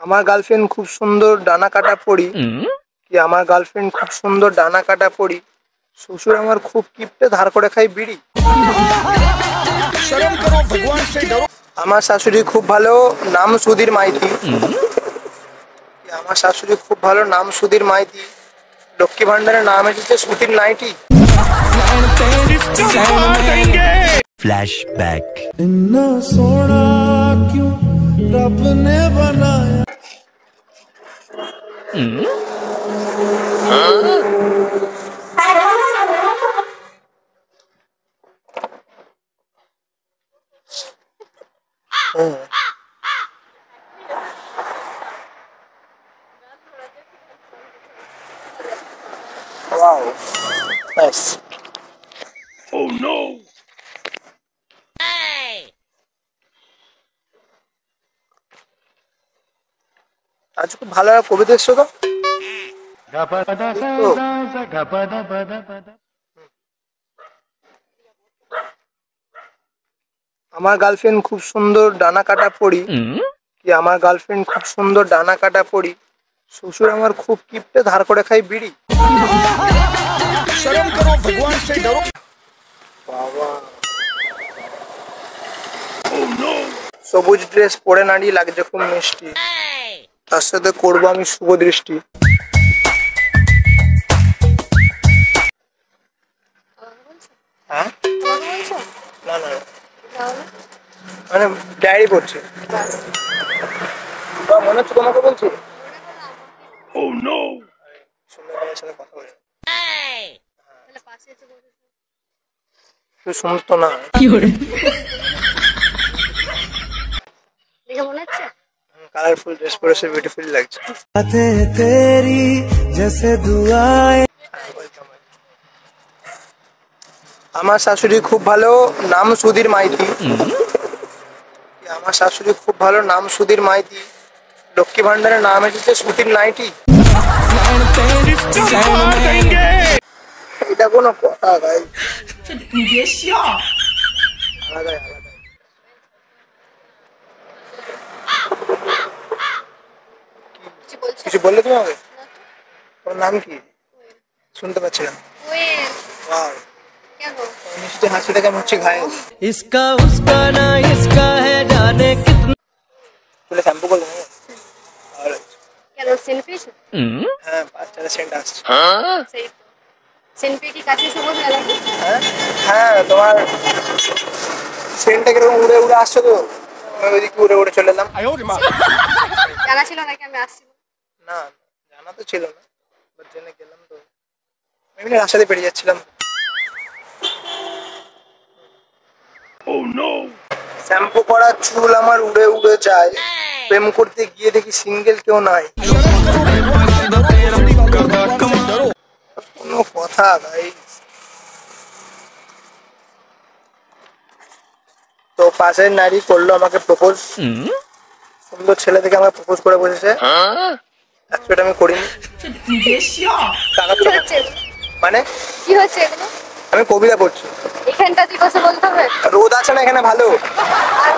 আমার গার্লফ্রেন্ড খুব সুন্দর ডানা কাটা পরি। কি আমার গার্লফ্রেন্ড খুব সুন্দর ডানা কাটা পরি। শ্বশুর আমার খুব কিপটে ধার করে খাই বিড়ি। আমার শাশুড়ি খুব ভালো নাম সুধীর মাইতি। কি আমার শাশুড়ি খুব ভালো নাম সুধীর মাইতি। লক্ষ্মী ভান্ডারের নাম এসেছে সুধীর নাইটি। फ्लैशबैक। इतना सोना क्यों रब ने बनाया। Wow, nice. Oh no! আজ খুব ভালো কবিতা এসছো তো। আমার গার্লফ্রেন্ড খুব সুন্দর ডানা কাটা পরি। কি আমার গার্লফ্রেন্ড খুব সুন্দর ডানা কাটা পরি। শ্বশুর আমার খুব কিপটে ধার করে খাই বিড়ি। বাবা সবুজ ড্রেস পরে নারী লাগছে খুব মিষ্টি। তার সাথে করবো আমি শুভ দৃষ্টি। হ্যাঁ না না মানে ডায়েরি পড়ছে। মনে হচ্ছে তোমাকে বলছি। Oh no! সুন্দর মেয়ের সাথে কথা বলে তুই শুনতো না। কালারফুল ড্রেস পরেছে, বিউটিফুল লাগছে। तेरी जैसे दुआएं। আমার শাশুড়ি খুব ভালো নাম সুধীর মাইতি। আমার শাশুড়ি খুব ভালো নাম সুধীর মাইতি। লক্ষ্মী ভান্ডারের নাম এসেছে সুধীর নাইটি। এটা কোনো কথা ভাই। আলাদাই আলাদা। কিছু বললে তুমি আমাকে? তোর নাম কি? শুনতে পাচ্ছি না। ওয়াও মিষ্টি হাসি থেকে মুচ্ছি ঘায়ে। इसका उसका ना इसका है जाने कितना। তুলে শ্যাম্পু করলে আর কেন সেন্ট পেয়েছো? হ্যাঁ বাচ্চারা সেন্ট আসছে। সেই সেন্ট পেয়ে কি কাছে এসে বসে গেল? হ্যাঁ হ্যাঁ তোমার সেন্টটা কিরকম উড়ে উড়ে আসছো তো আমি ওইদিকে উড়ে উড়ে চলে এলাম। জানা ছিল নাকি আমি আসছি? না জানা তো ছিল না, বাট জেনে গেলাম তো। এমনি রাস্তাতে পেরিয়ে যাচ্ছিলাম। Oh no! শ্যাম্পু করা চুল আমার উড়ে উড়ে যায়। প্রেম করতে গিয়ে দেখি সিঙ্গেল কেউ নাই। কোনো কথা ভাই। তো পাশের নারী করলো আমাকে প্রপোজ। সুন্দর ছেলে থেকে আমাকে প্রপোজ করে বসেছে। অ্যাকচুয়ালি আমি করিনি। কি হচ্ছে মানে কি হচ্ছে এগুলো? আমি কবিতা পড়ছি। এখানটা দিবসে বলতে হবে। রোদ আছে না এখানে ভালো? আর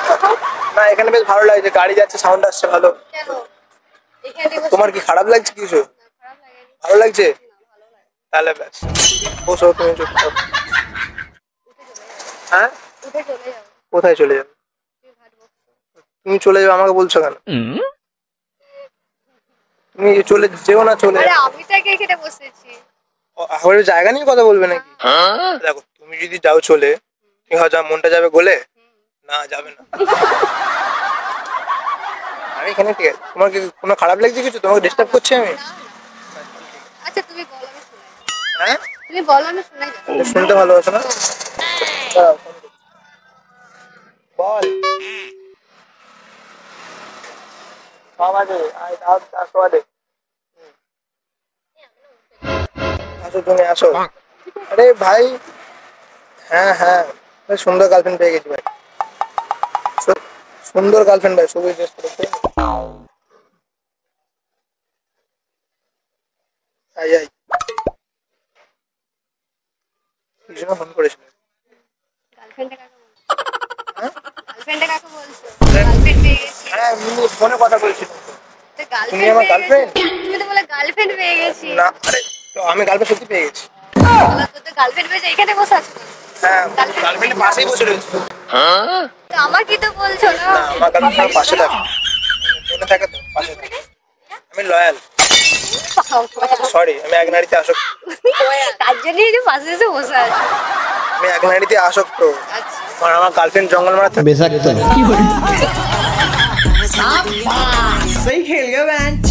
কোথাও? না এখানে বেশ ভালো লাগছে, গাড়ি যাচ্ছে, সাউন্ড আসছে ভালো। কেন এখানে দিবসে তোমার কি খারাপ লাগছে কিছু? খারাপ লাগেনি? ভালো লাগছে? না, ভালো লাগে। তাহলে ব্যাস বসো তুমি চুপচাপ। হ্যাঁ উঠে চলে যাবো। কোথায় চলে যাবে? তুই ভাট বকছো। তুমি চলে যাবে আমাকে বলছো কেন? তুমি চলে যেও না, চলে আরে যাও। আমি তো আগে এখানে বসেছি। আমার জায়গা নিয়ে কথা বলবে নাকি? দেখো তুমি যদি যাও চলে, তুমি হয়তো মনটা যাবে গলে। না যাবে না। আমি এখানে ঠিক আছে। তোমার কি কোনো খারাপ লাগছে কিছু? তোমাকে ডিস্টার্ব করছি আমি? আচ্ছা তুমি বলো আমি শুনে যাবো। হ্যাঁ তুমি বলো আমি শুনে যাবো। শুনতে ভালোবাসো না? দাঁড়াও, ফোন করছি। বল বাবারে আয় দাও তাসওয়াদে। আসো তুমি আসো। আরে ভাই হ্যাঁ হ্যাঁ সুন্দর গার্লফ্রেন্ড পেয়ে গেছি ভাই। সুন্দর গার্লফ্রেন্ড ভাই, সবুজ ড্রেস পরেছে। আই আই কি জন্য ফোন করেছিল? গার্লফ্রেন্ডে কাকে বলছো? গার্লফ্রেন্ডে কাকে বলছো? গার্লফ্রেন্ড পেয়ে গেছি। হ্যাঁ এমনি ফোনে কথা বলছি। তো তুমি আমার গার্লফ্রেন্ড? তুমি তো বলে গার্লফ্রেন্ড পেয়ে গেছি। না আরে তো আমি গার্লফ্রেন্ড সত্যি পেয়ে গেছি। বলো, তো গার্লফ্রেন্ড পেয়েছে, এখানে বসে আছো কেন? হ্যাঁ গার্লফ্রেন্ডের পাশেই বসে রয়েছে। তো আমাকে তো বলছো না। না আমার গার্লফ্রেন্ড পাশে থাকে, মনে থাকে তো পাশে থাকে। আমি লয়াল, সরি আমি এক নারীতে আসক্ত। তার জন্যই যে পাশে এসে বসে আছে। আমি এক নারীতে আসক্ত, আচ্ছা, আর আমার গার্লফ্রেন্ড জঙ্গল মারা থাকে। बेशक सही खेल गया मैच।